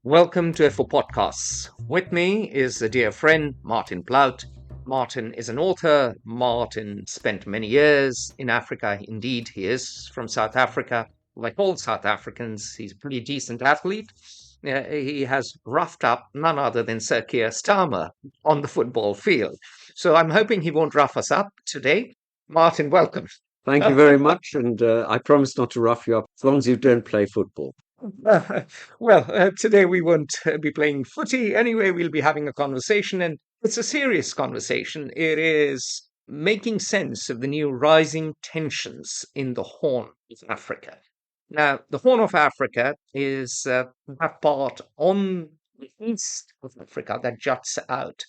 Welcome to F4 Podcasts. With me is a dear friend, Martin Plout. Martin is an author. Martin spent many years in Africa. Indeed, he is from South Africa. Like all South Africans, he's a pretty decent athlete. He has roughed up none other than Sir Keir Starmer on the football field. So I'm hoping he won't rough us up today. Martin, welcome. Thank you very much, and I promise not to rough you up as long as you don't play football. Today we won't be playing footy. Anyway, we'll be having a conversation, and it's a serious conversation. It is making sense of the new rising tensions in the Horn of Africa. Now, the Horn of Africa is that part on the east of Africa that juts out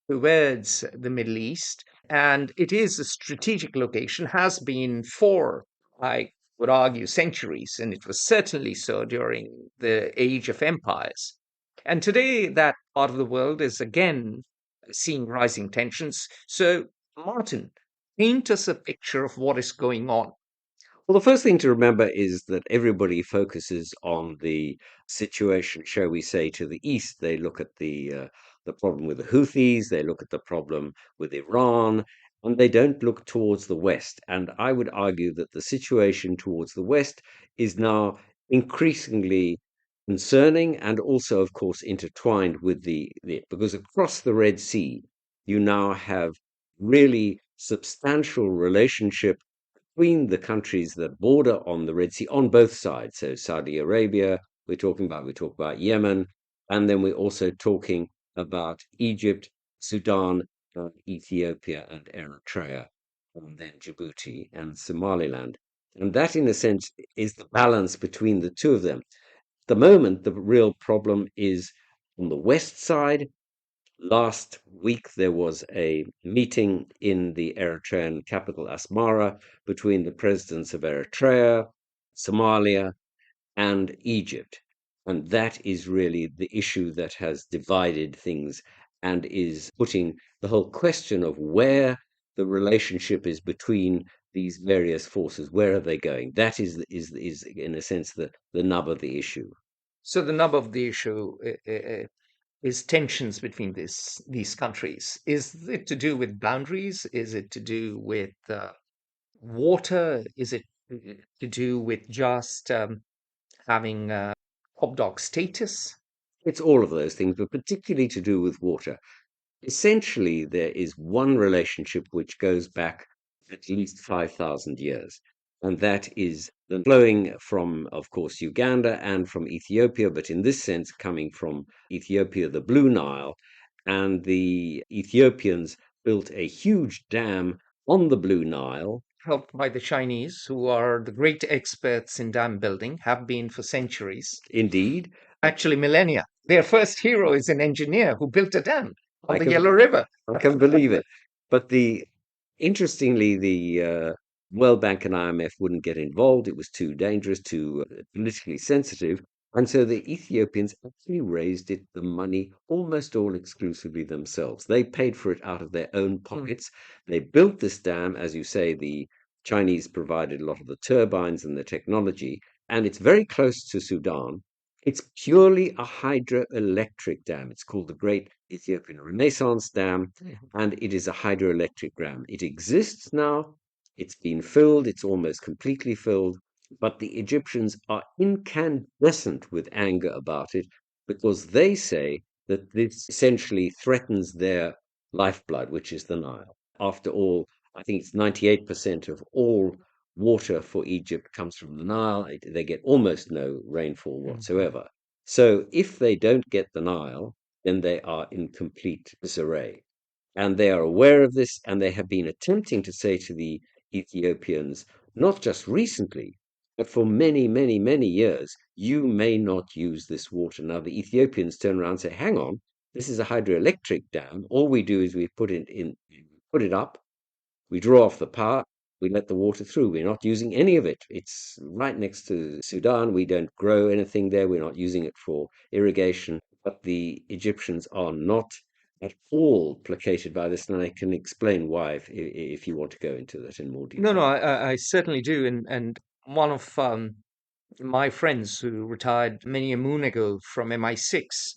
towards the Middle East, and it is a strategic location, has been for, I would argue, centuries, and it was certainly so during the age of empires. And today, that part of the world is again seeing rising tensions. So, Martin, paint us a picture of what is going on. Well, the first thing to remember is that everybody focuses on the situation, shall we say, to the east. They look at the problem with the Houthis, they look at the problem with Iran, and they don't look towards the west. And I would argue that the situation towards the west is now increasingly concerning and also, of course, intertwined with because across the Red Sea, you now have really substantial relationship between the countries that border on the Red Sea on both sides. So Saudi Arabia, we talk about Yemen, and then we're also talking about Egypt, Sudan, Ethiopia, and Eritrea, and then Djibouti and Somaliland. And that, in a sense, is the balance between the two of them. At the moment, the real problem is on the west side. Last week, there was a meeting in the Eritrean capital, Asmara, between the presidents of Eritrea, Somalia, and Egypt. And that is really the issue that has divided things and is putting the whole question of where the relationship is between these various forces. Where are they going? That is in a sense, the nub of the issue. So, the nub of the issue is tensions between these countries. Is it to do with boundaries? Is it to do with water? Is it to do with just having hot dog status? It's all of those things, but particularly to do with water. Essentially, there is one relationship which goes back at least 5,000 years, and that is the flowing from, of course, Uganda and from Ethiopia, but in this sense, coming from Ethiopia, the Blue Nile, and the Ethiopians built a huge dam on the Blue Nile. Helped by the Chinese, who are the great experts in dam building, have been for centuries, Indeed, actually millennia. Their first hero is an engineer who built a dam on I the can Yellow River. I can believe it. But interestingly, the World Bank and IMF wouldn't get involved. It was too dangerous, too politically sensitive. And so the Ethiopians actually raised the money almost all exclusively themselves. They paid for it out of their own pockets. They built this dam, as you say, the Chinese provided a lot of the turbines and the technology, and it's very close to Sudan. It's purely a hydroelectric dam. It's called the Great Ethiopian Renaissance Dam, and it is a hydroelectric dam. It exists now. It's been filled. It's almost completely filled. But the Egyptians are incandescent with anger about it because they say that this essentially threatens their lifeblood, which is the Nile. After all, I think it's 98% of all water for Egypt comes from the Nile. They get almost no rainfall whatsoever. So if they don't get the Nile, then they are in complete disarray. And they are aware of this, and they have been attempting to say to the Ethiopians, not just recently, but for many, many, many years, you may not use this water. Now, the Ethiopians turn around and say, hang on, this is a hydroelectric dam. All we do is we put it up, we draw off the power, we let the water through. We're not using any of it. It's right next to Sudan. We don't grow anything there. We're not using it for irrigation. But the Egyptians are not at all placated by this, and I can explain why if you want to go into that in more No, detail. no, I certainly do. And one of my friends who retired many a moon ago from MI6,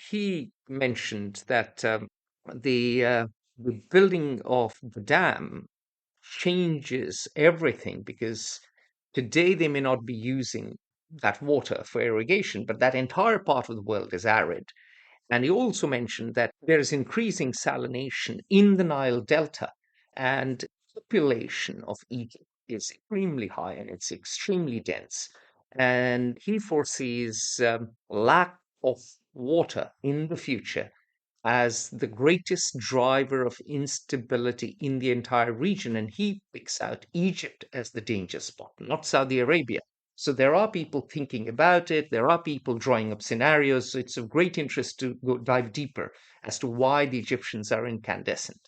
he mentioned that the building of the dam changes everything because today they may not be using that water for irrigation, but that entire part of the world is arid. And he also mentioned that there is increasing salination in the Nile Delta, and population of Egypt is extremely high and it's extremely dense. And he foresees lack of water in the future as the greatest driver of instability in the entire region. And he picks out Egypt as the danger spot, not Saudi Arabia. So there are people thinking about it. There are people drawing up scenarios. So it's of great interest to go dive deeper as to why the Egyptians are incandescent.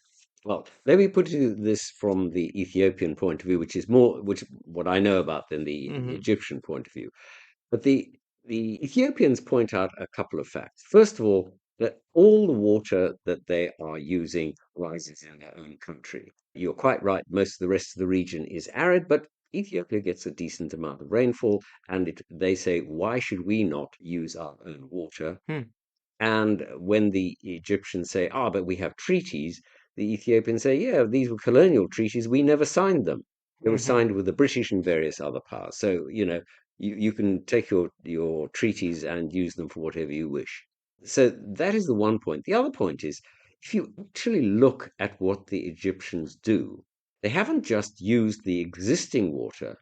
Well, let me put this from the Ethiopian point of view, which is more, which what I know about than the Hmm. Egyptian point of view. But the Ethiopians point out a couple of facts. First of all, that all the water that they are using rises in their own country. You're quite right. Most of the rest of the region is arid, but Ethiopia gets a decent amount of rainfall, and they say, why should we not use our own water? Hmm. And when the Egyptians say, ah, but we have treaties, the Ethiopians say, yeah, these were colonial treaties. We never signed them. They were Hmm. signed with the British and various other powers. So, you can take your treaties and use them for whatever you wish. So that is the one point. The other point is, if you actually look at what the Egyptians do, they haven't just used the existing water,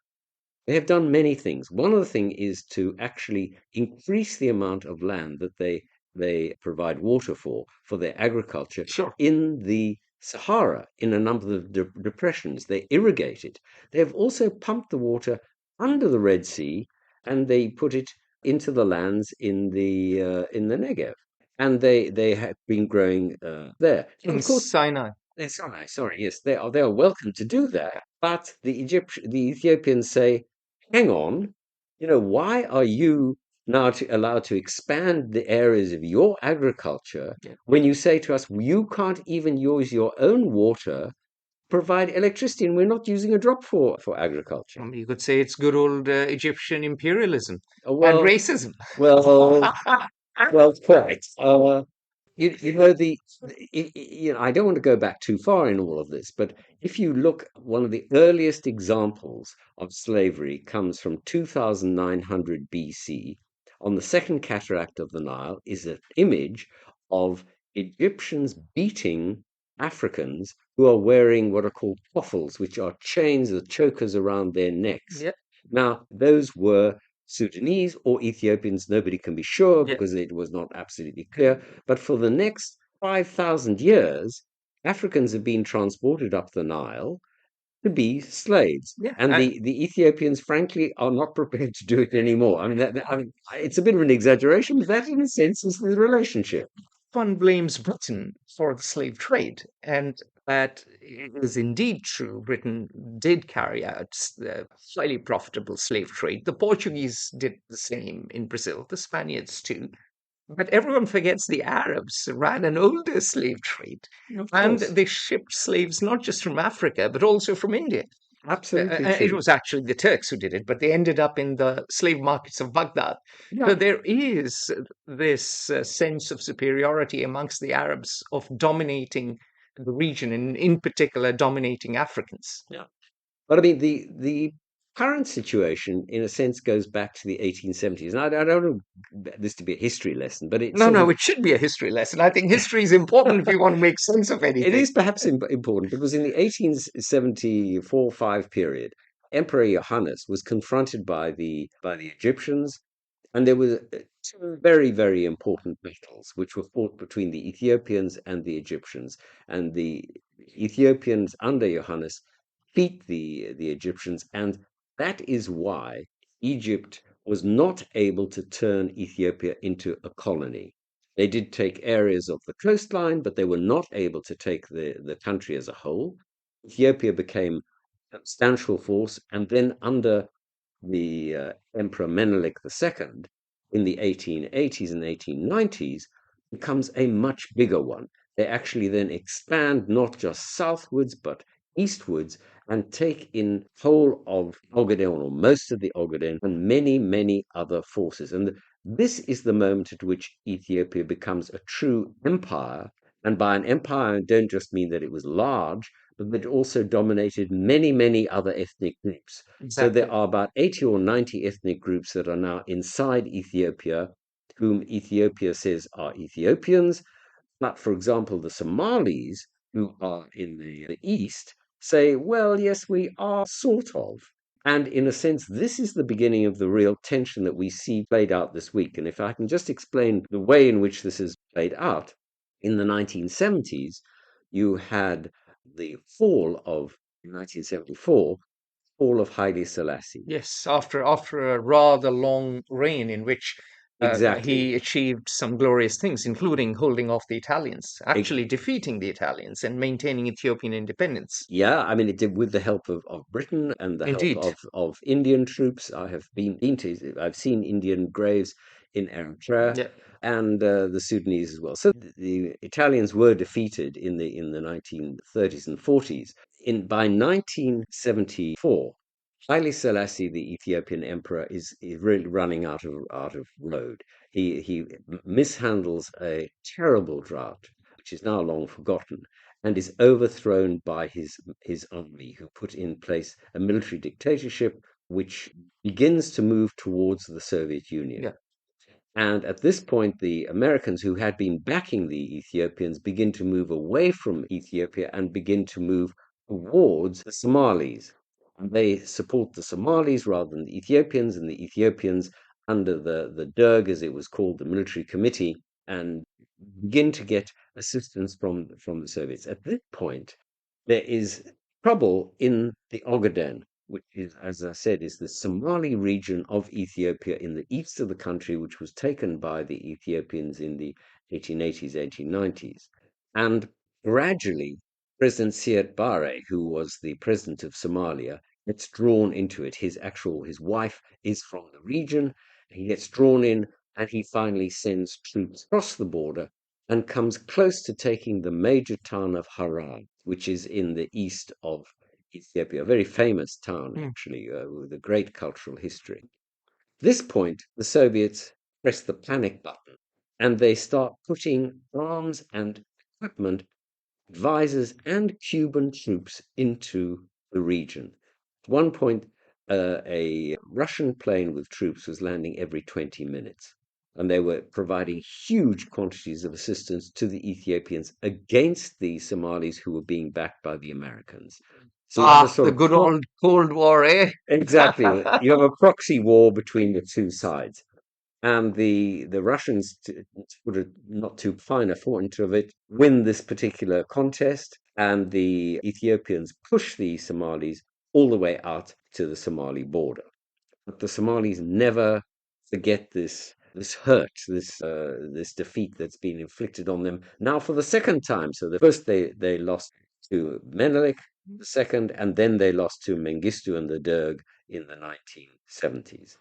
they have done many things. One of the things is to actually increase the amount of land that they provide water for their agriculture Sure. in the Sahara, in a number of depressions. They irrigate it. They have also pumped the water under the Red Sea and they put it into the lands in the Negev, and they have been growing there. In Of course, Sinai. sorry, yes, they are welcome to do that. But the Ethiopians say, hang on, why are you now allowed to expand the areas of your agriculture Yeah. when you say to us, you can't even use your own water, provide electricity, and we're not using a drop for agriculture? You could say it's good old Egyptian imperialism and Well, racism. well, well, quite. You know I don't want to go back too far in all of this, but if you look, one of the earliest examples of slavery comes from 2900 BC. On the second cataract of the Nile is an image of Egyptians beating Africans who are wearing what are called coffles, which are chains or chokers around their necks. Yeah. Now, those were Sudanese or Ethiopians, nobody can be sure Yeah. because it was not absolutely clear. But for the next 5,000 years, Africans have been transported up the Nile to be slaves. Yeah. And the Ethiopians, frankly, are not prepared to do it anymore. I mean, it's a bit of an exaggeration, but that, in a sense, is the relationship. One blames Britain for the slave trade, and that is indeed true. Britain did carry out the highly profitable slave trade. The Portuguese did the same in Brazil, the Spaniards too. But everyone forgets the Arabs ran an older slave trade, Of and course, they shipped slaves not just from Africa, but also from India. absolutely It true. was actually the Turks who did it, but they ended up in the slave markets of Baghdad. Yeah, So there is this sense of superiority amongst the Arabs of dominating the region, and in particular, dominating Africans. yeah. But I mean, the current situation, in a sense, goes back to the 1870s. And I don't want this to be a history lesson, but it No, sort no, of it should be a history lesson. I think history is important if you want to make sense of it anything. is perhaps important because in the 1874-5 period, Emperor Johannes was confronted by the Egyptians, and there were two very, very important battles which were fought between the Ethiopians and the Egyptians. And the Ethiopians under Johannes beat the Egyptians, and that is why Egypt was not able to turn Ethiopia into a colony. They did take areas of the coastline, but they were not able to take the country as a whole. Ethiopia became a substantial force, and then under the Emperor Menelik II in the 1880s and 1890s becomes a much bigger one. They actually then expand not just southwards, but eastwards and take in whole of Ogaden or most of the Ogaden and many, many other forces. And this is the moment at which Ethiopia becomes a true empire. And by an empire, I don't just mean that it was large, but that it also dominated many, many other ethnic groups. So there Exactly. are about 80 or 90 ethnic groups that are now inside Ethiopia, whom Ethiopia says are Ethiopians. But for example, the Somalis, who are in the east, say, well, yes, we are sort of. And in a sense, this is the beginning of the real tension that we see played out this week. And if I can just explain the way in which this is played out, in the 1970s, you had the fall of, in 1974, fall of Haile Selassie. Yes, after a rather long reign in which Exactly. he achieved some glorious things, including holding off the Italians, actually defeating the Italians and maintaining Ethiopian independence. Yeah, I mean, it did with the help of Britain and the help Indeed. of Indian troops. I have been to, I've seen Indian graves in Eritrea Yeah. and the Sudanese as well. So the Italians were defeated in the 1930s and 40s. In by 1974, Haile Selassie, the Ethiopian emperor, is really running out of road. He mishandles a terrible drought, which is now long forgotten and is overthrown by his army, who put in place a military dictatorship which begins to move towards the Soviet Union. Yeah. And at this point, the Americans who had been backing the Ethiopians begin to move away from Ethiopia and begin to move towards the Somalis. And they support the Somalis rather than the Ethiopians, and the Ethiopians under the Derg, as it was called, the military committee, and begin to get assistance from the Soviets. At this point, there is trouble in the Ogaden, which is, as I said, is the Somali region of Ethiopia in the east of the country, which was taken by the Ethiopians in the 1880s, 1890s. And gradually, President Siad Barre, who was the president of Somalia, gets drawn into it. His wife is from the region. He gets drawn in, and he finally sends troops across the border and comes close to taking the major town of Harar, which is in the east of Ethiopia, a very famous town, Mm. actually, with a great cultural history. At this point, the Soviets press the panic button and they start putting arms and equipment, advisors, and Cuban troops into the region. At one point, a Russian plane with troops was landing every 20 minutes, and they were providing huge quantities of assistance to the Ethiopians against the Somalis who were being backed by the Americans. So you have a Ah, sort the of good old Cold War, eh? exactly, you have a proxy war between the two sides. And the Russians, to put a not too fine a point of it, win this particular contest, and the Ethiopians push the Somalis all the way out to the Somali border. But the Somalis never forget this hurt, this defeat that's been inflicted on them now for the second time. So the first they lost to Menelik, the second, and then they lost to Mengistu and the Derg in the 1970s.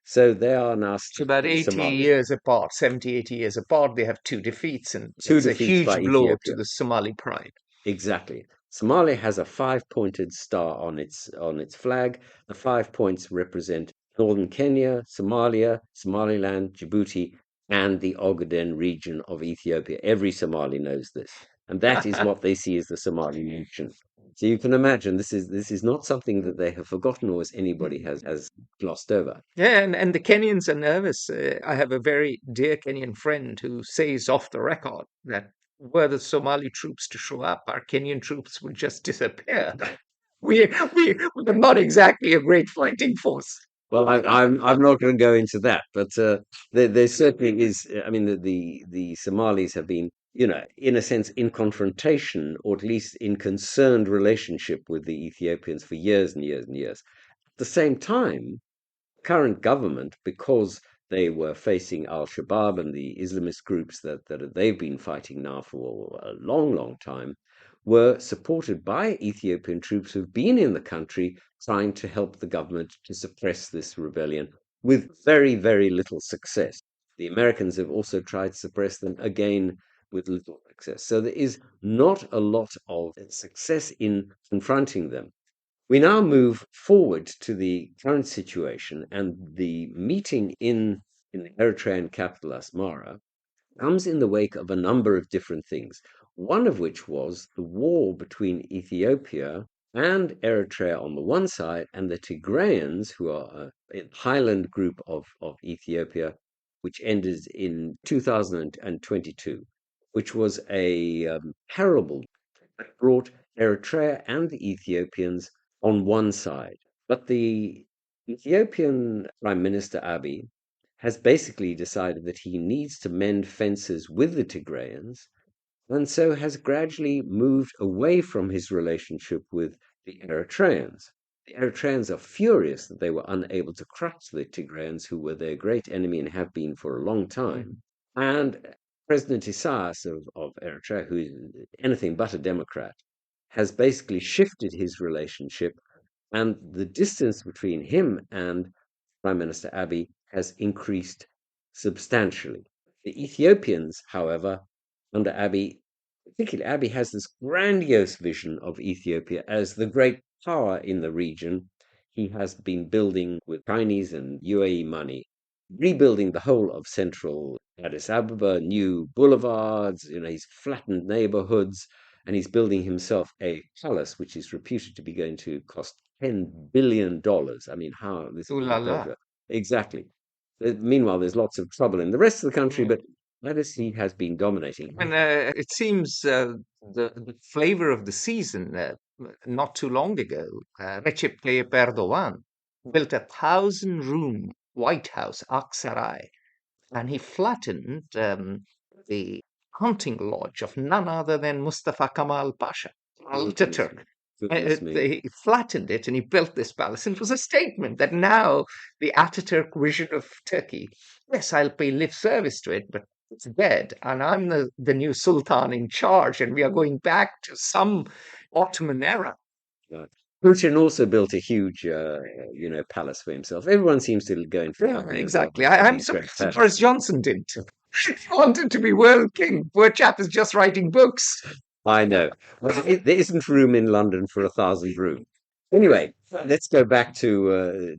So they are now It's stuck about in 80 Somalia. years apart, 70, 80 years apart. They have two defeats, and Two it's a defeats by huge blow to Ethiopia. the Somali pride. Exactly. Somalia has a five-pointed star on its flag. The 5 points represent northern Kenya, Somalia, Somaliland, Djibouti, and the Ogaden region of Ethiopia. Every Somali knows this, and that is what they see as the Somali nation. So you can imagine this is not something that they have forgotten or as anybody has glossed over. Yeah, and the Kenyans are nervous. I have a very dear Kenyan friend who says off the record that were the Somali troops to show up, our Kenyan troops would just disappear. We're not exactly a great fighting force. Well, I'm not going to go into that, but there certainly is. I mean, the Somalis have been, you know, in a sense, in confrontation, or at least in concerned relationship with the Ethiopians for years and years and years. At the same time, current government, because they were facing Al Shabaab and the Islamist groups that they've been fighting now for a long, long time, were supported by Ethiopian troops who've been in the country trying to help the government to suppress this rebellion with very, very little success. The Americans have also tried to suppress them again with little access. So there is not a lot of success in confronting them. We now move forward to the current situation, and the meeting in the Eritrean capital, Asmara, comes in the wake of a number of different things, one of which was the war between Ethiopia and Eritrea on the one side, and the Tigrayans, who are a highland group of Ethiopia, which ended in 2022, which was a terrible that brought Eritrea and the Ethiopians on one side. But the Ethiopian Prime Minister Abiy has basically decided that he needs to mend fences with the Tigrayans, and so has gradually moved away from his relationship with the Eritreans. The Eritreans are furious that they were unable to crush the Tigrayans, who were their great enemy and have been for a long time. And President Isaias of Eritrea, who is anything but a Democrat, has basically shifted his relationship, and the distance between him and Prime Minister Abiy has increased substantially. The Ethiopians, however, under Abiy, particularly Abiy, has this grandiose vision of Ethiopia as the great power in the region. He has been building with Chinese and UAE money, rebuilding the whole of central Addis Ababa, new boulevards, he's flattened neighborhoods, and he's building himself a palace which is reputed to be going to cost $10 billion. I mean, how this Ooh is la la. unheard of. Exactly. Meanwhile, there's lots of trouble in the rest of the country, but Addis he has been dominating. And it seems the flavor of the season, not too long ago, Recep Tayyip Erdogan built a 1,000-room White House, Aksaray, and he flattened the hunting lodge of none other than Mustafa Kemal Pasha, Goodness Ataturk. me. Goodness me. He flattened it and he built this palace. And it was a statement that now the Ataturk vision of Turkey, yes, I'll pay lip service to it, but it's dead. And I'm the new Sultan in charge. And we are going back to some Ottoman era. Right. Putin also built a huge, palace for himself. Everyone seems to go in for Yeah, company exactly. of I'm these great surprised fashions. Boris Johnson didn't. He wanted to be world king. Poor chap is just writing books. I know. Well, there isn't room in London for 1,000 rooms. Anyway, let's go back to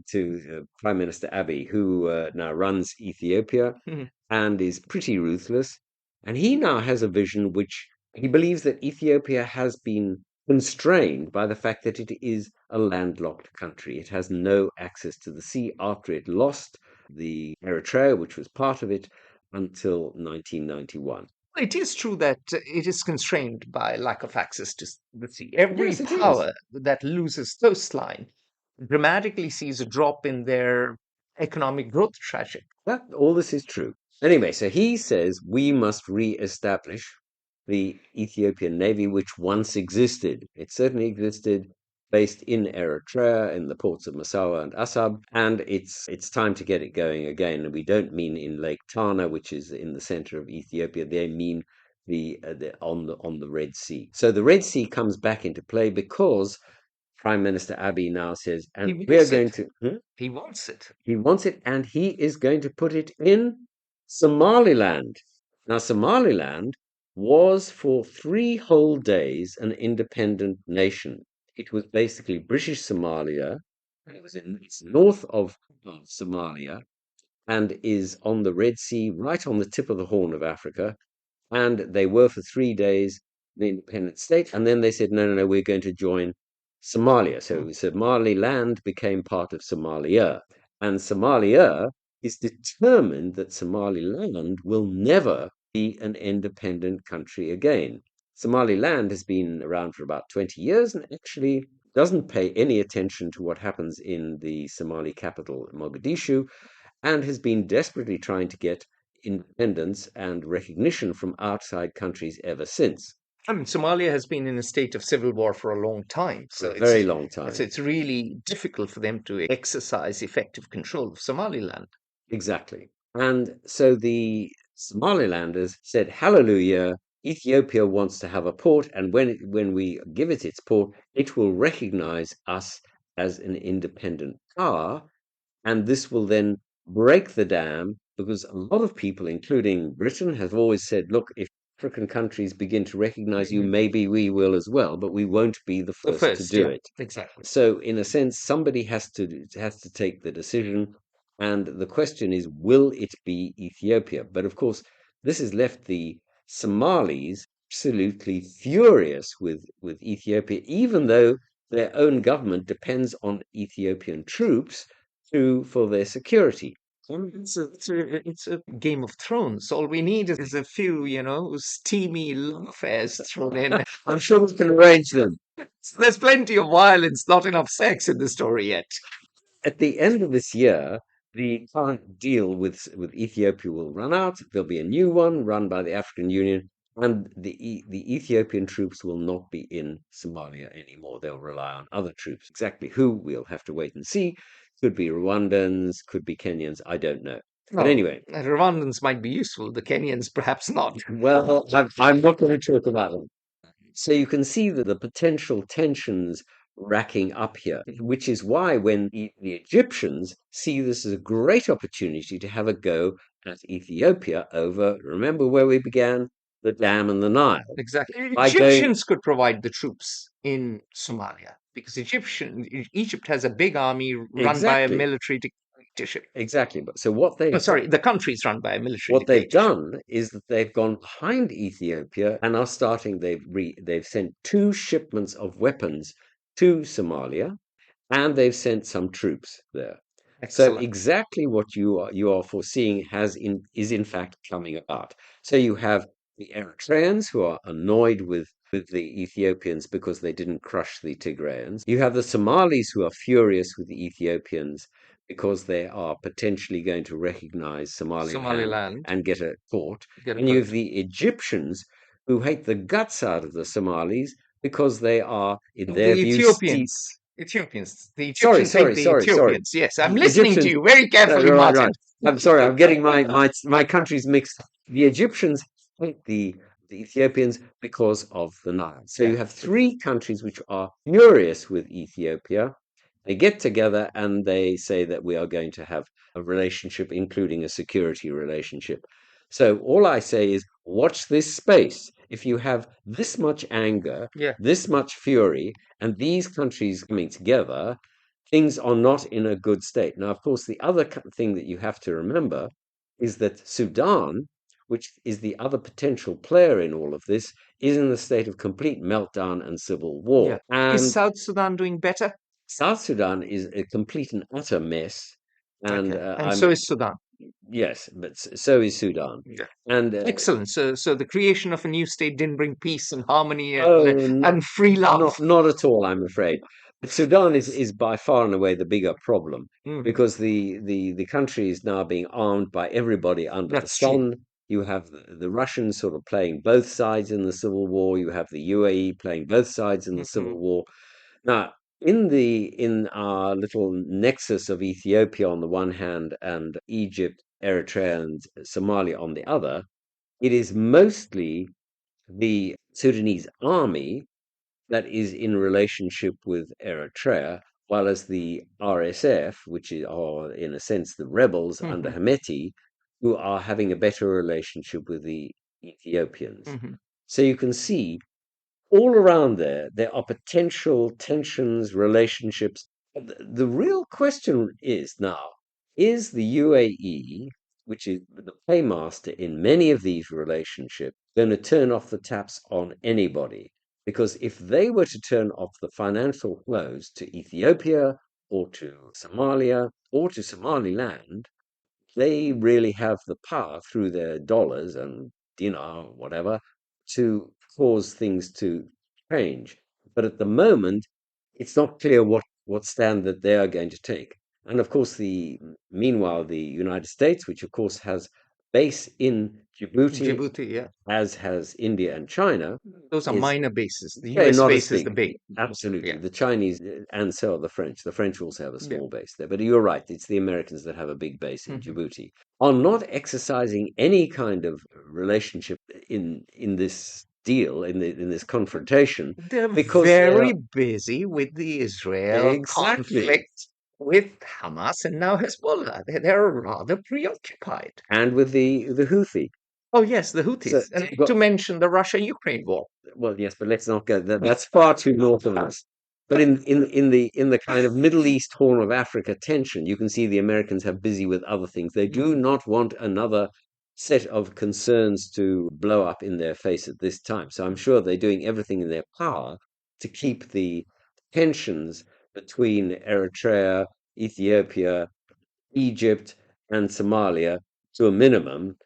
Prime Minister Abiy, who now runs Ethiopia Mhm. and is pretty ruthless. And he now has a vision which he believes that Ethiopia has been constrained by the fact that it is a landlocked country. It has no access to the sea after it lost the Eritrea, which was part of it, until 1991. It is true that it is constrained by lack of access to the sea. Every Yes, it is. power that loses coastline dramatically sees a drop in their economic growth trajectory. That all this is true. Anyway, so he says we must re-establish the Ethiopian Navy, which once existed. It certainly existed, based in Eritrea, in the ports of Massawa and Assab, and it's time to get it going again. And we don't mean in Lake Tana, which is in the center of Ethiopia. They mean the on the Red Sea. So the Red Sea comes back into play because Prime Minister Abiy now says, He and we are wants going it. to. He wants it. He wants it, and he is going to put it in Somaliland. Now, Somaliland was for 3 whole days an independent nation. It was basically British Somalia. It's north of Somalia and is on the Red Sea, right on the tip of the Horn of Africa. And they were for 3 days an independent state. And then they said, no, no, no, we're going to join Somalia. So Somaliland became part of Somalia. And Somalia is determined that Somaliland will never be an independent country again. Somaliland has been around for about 20 years and actually doesn't pay any attention to what happens in the Somali capital, Mogadishu, and has been desperately trying to get independence and recognition from outside countries ever since, I mean, Somalia has been in a state of civil war for a long time, for so a very long it's time. it's really difficult for them to exercise effective control of Somaliland. Exactly. And so the Somalilanders said, Hallelujah, Ethiopia wants to have a port, and when we give it its port, it will recognize us as an independent power. And this will then break the dam because a lot of people, including Britain, have always said, look, if African countries begin to recognize you, Mhm. maybe we will as well, but we won't be the The first to first, do yeah, it. exactly. So, in a sense, somebody has to take the decision, and the question is, will it be Ethiopia? But of course, this has left the Somalis absolutely furious with Ethiopia, even though their own government depends on Ethiopian troops for their security. It's a Game of Thrones. All we need is a few, steamy love affairs thrown in. I'm sure we can arrange them. There's plenty of violence, not enough sex in the story yet. At the end of this year, the current deal with Ethiopia will run out. There'll be a new one run by the African Union, and the Ethiopian troops will not be in Somalia anymore. They'll rely on other troops. Exactly who, we'll have to wait and see. Could be Rwandans, could be Kenyans, I don't know. But Well, anyway, the Rwandans might be useful, the Kenyans perhaps not. well, I'm not going to talk about them. So you can see that the potential tensions racking up here, which is why when the Egyptians see this as a great opportunity to have a go at Ethiopia over, remember where we began, the dam and the Nile, Exactly. by going Egyptians could provide the troops in Somalia because Egypt has a big army run by a exactly, military dictatorship. exactly. But so Oh, sorry, the country is run by a military what they've dictatorship. done is that they've gone behind Ethiopia and are starting. They've sent two shipments of weapons to Somalia, and they've sent some troops there. So Excellent. exactly what you are foreseeing is in fact coming about. So you have the Eritreans who are annoyed with the Ethiopians because they didn't crush the Tigrayans. You have the Somalis who are furious with the Ethiopians because they are potentially going to recognize Somaliland Somaliland, and get a court. get a And you have vote. the Egyptians who hate the guts out of the Somalis because they are, in The their view, Ethiopians. Ethiopians. The Sorry, Egyptians hate sorry, the sorry, sorry. Ethiopians. Yes, I'm The listening to Egyptians, you very no, carefully, right, Martin. right. I'm sorry, I'm getting my countries mixed. The Egyptians hate the Ethiopians because of the Nile. So Yeah. you have three countries which are furious with Ethiopia. They get together and they say that we are going to have a relationship, including a security relationship. So all I say is watch this space. If you have this much anger, Yeah. this much fury, and these countries coming together, things are not in a good state. Now, of course, the other thing that you have to remember is that Sudan, which is the other potential player in all of this, is in a state of complete meltdown and civil Yeah. war. Is And South Sudan doing better? South Sudan is a complete and utter mess. And Okay. And so is Sudan. yes, but so is Sudan. Yeah. And Excellent. So the creation of a new state didn't bring peace and harmony oh, and free love. not at all, I'm afraid. But Sudan is by far and away the bigger problem Mhm. because the country is now being armed by everybody under the That's true. sun. You have the Russians sort of playing both sides in the civil war. You have the UAE playing both sides in the Hmm. civil war. Now, in our little nexus of Ethiopia on the one hand and Egypt, Eritrea, and Somalia on the other, it is mostly the Sudanese army that is in relationship with Eritrea, while as the RSF, are in a sense the rebels under Hmm. Hameti, who are having a better relationship with the Ethiopians. Hmm. So you can see all around there are potential tensions, relationships. The real question is now, is the UAE, which is the paymaster in many of these relationships, going to turn off the taps on anybody? Because if they were to turn off the financial flows to Ethiopia or to Somalia or to Somaliland, they really have the power through their dollars and dinar, whatever, to cause things to change. But at the moment, it's not clear what stand that they are going to take. And of course, meanwhile, the United States, which of course has base in Djibouti, Djibouti, yeah. as has India and China, Those are is minor bases. The yeah, US not as base is big. the big. Absolutely. Yeah. The Chinese and so are the French. The French also have a Yeah. small base there. But you're right. It's the Americans that have a big base in Hmm. Djibouti. Are not exercising any kind of relationship in this deal, in this confrontation, They're because they very are busy with the Israel exactly, conflict with Hamas and now Hezbollah. They're rather preoccupied. and with the Houthi. Oh, yes, the So, Houthis. And you've not to got mention the Russia-Ukraine war. well, yes, but let's not go. That's far too north of us. But in the kind of Middle East, Horn of Africa tension, you can see the Americans have busy with other things. They do Mhm. not want another set of concerns to blow up in their face at this time. So I'm sure they're doing everything in their power to keep the tensions between Eritrea, Ethiopia, Egypt, and Somalia to a minimum.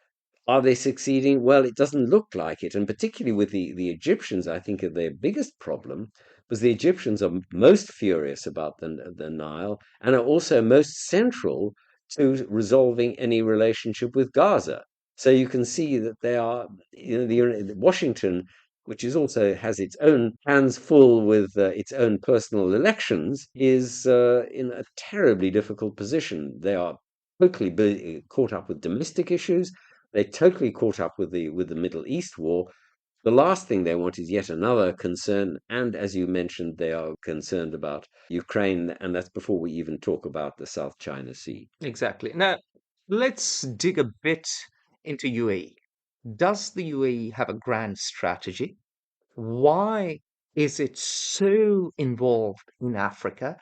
Are they succeeding? Well, it doesn't look like it. And particularly with the Egyptians, I think of their biggest problem was the Egyptians are most furious about the Nile and are also most central to resolving any relationship with Gaza. So you can see that they are, Washington, which is also has its own hands full with its own personal elections, is in a terribly difficult position. They are totally caught up with domestic issues. They're totally caught up with the Middle East war. The last thing they want is yet another concern, and as you mentioned, they are concerned about Ukraine, and that's before we even talk about the South China Sea. Exactly. Now, let's dig a bit into UAE. Does the UAE have a grand strategy? Why is it so involved in Africa?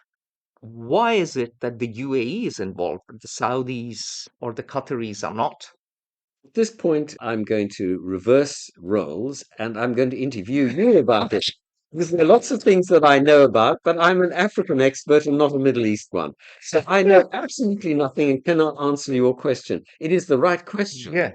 Why is it that the UAE is involved, but the Saudis or the Qataris are not? At this point, I'm going to reverse roles and I'm going to interview you about it. Because there are lots of things that I know about, but I'm an African expert and not a Middle East one. So I know absolutely nothing and cannot answer your question. It is the right question. Yeah,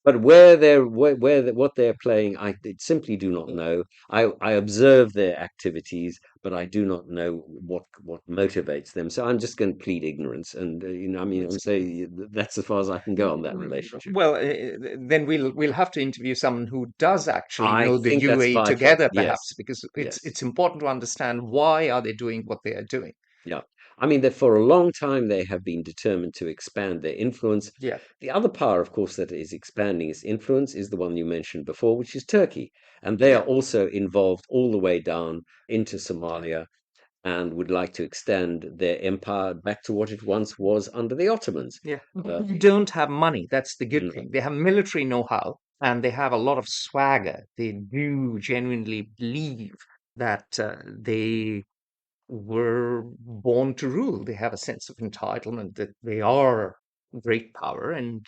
But what they're playing, I simply do not know. I observe their activities, but I do not know what motivates them. So I'm just going to plead ignorance, and I mean, I'm say that's as far as I can go on that relationship. well, then we'll have to interview someone who does actually I know the think that's UAE vital. together, perhaps, Yes, because yes. it's important to understand why are they doing what they are doing. Yeah. I mean, that for a long time they have been determined to expand their influence. Yeah, The other power, of course, that is expanding its influence is the one you mentioned before, which is Turkey. And they are yeah, also involved all the way down into Somalia and would like to extend their empire back to what it once was under the Ottomans. yeah. Uh, They don't have money. That's the good mm, thing. They have military know-how and they have a lot of swagger. They do genuinely believe that they were born to rule. They have a sense of entitlement that they are great power. And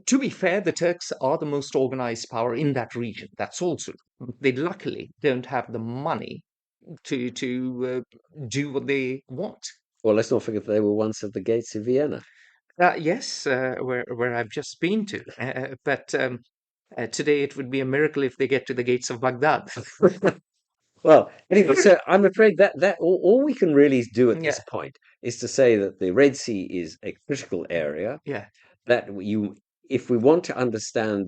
to be fair, the Turks are the most organized power in that region. That's also they luckily don't have the money to do what they want. well, let's not forget they were once at the gates of Vienna. Yes, where I've just been to, but today it would be a miracle if they get to the gates of Baghdad. Well, anyway, so I'm afraid that all we can really do at this Yeah, point is to say that the Red Sea is a critical area yeah, that you, if we want to understand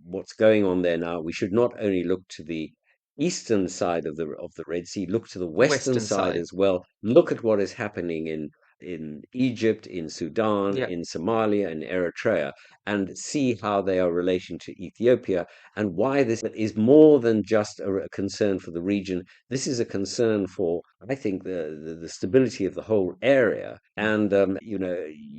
what's going on there now, we should not only look to the eastern side of the Red Sea, look to the western western side side. as well. Look at what is happening in Egypt, in Sudan, Yeah, in Somalia, and Eritrea, and see how they are relating to Ethiopia and why this is more than just a concern for the region. This is a concern for, I think, the stability of the whole area. And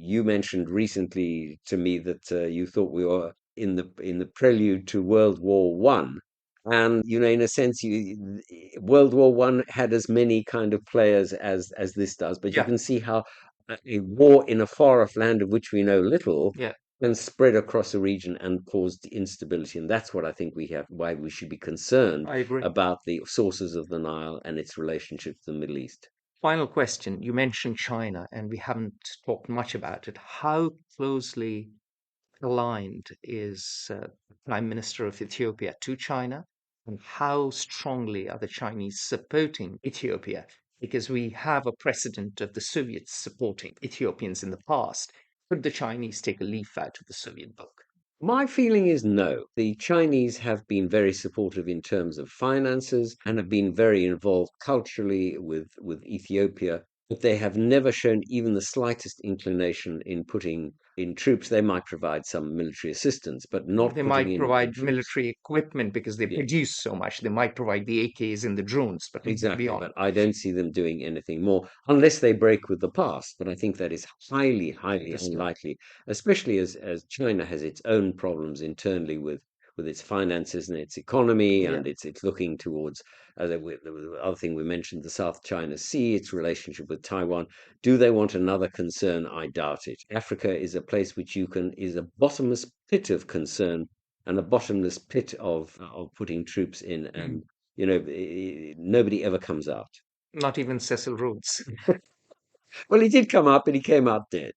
you mentioned recently to me that you thought we were in the prelude to World War One. And in a sense, World War One had as many kind of players as this does, but you yeah, can see how a war in a far off land of which we know little yeah. can spread across a region and cause instability. And that's what I think why we should be concerned I agree. about the sources of the Nile and its relationship to the Middle East. Final question. You mentioned China, and we haven't talked much about it. How closely aligned is the Prime Minister of Ethiopia to China? And how strongly are the Chinese supporting Ethiopia? Because we have a precedent of the Soviets supporting Ethiopians in the past. Could the Chinese take a leaf out of the Soviet book? My feeling is no. The Chinese have been very supportive in terms of finances and have been very involved culturally with Ethiopia, but they have never shown even the slightest inclination in putting in troops. They might provide some military assistance, but not They putting might in provide troops. military equipment because they Yeah, produce so much. They might provide the AKs and the drones, but nothing exactly. beyond. But I don't see them doing anything more unless they break with the past. But I think that is highly, highly Understood. unlikely, especially as China has its own problems internally with its finances and its economy, Yeah. and it's looking towards the other thing we mentioned, the South China Sea, its relationship with Taiwan. Do they want another concern? I doubt it. Africa is a place which is a bottomless pit of concern and a bottomless pit of putting troops in, Mm. and nobody ever comes out. Not even Cecil Rhodes. Well, he did come up, and he came out dead.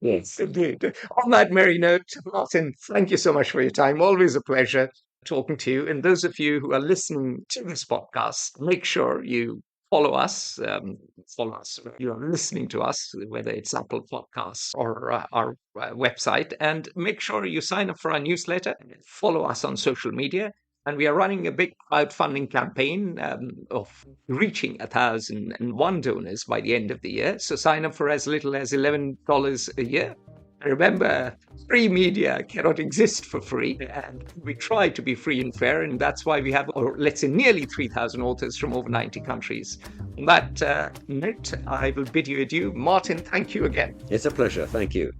Yes. Indeed. On that merry note, Martin, thank you so much for your time. Always a pleasure talking to you. And those of you who are listening to this podcast, make sure you follow us. Follow us. You are listening to us, whether it's Apple Podcasts or our website. And make sure you sign up for our newsletter. Follow us on social media. And we are running a big crowdfunding campaign of reaching 1,001 donors by the end of the year. So sign up for as little as $11 a year. And remember, free media cannot exist for free. And we try to be free and fair. And that's why we have, or let's say, nearly 3,000 authors from over 90 countries. On that note, I will bid you adieu. Martin, thank you again. It's a pleasure. Thank you.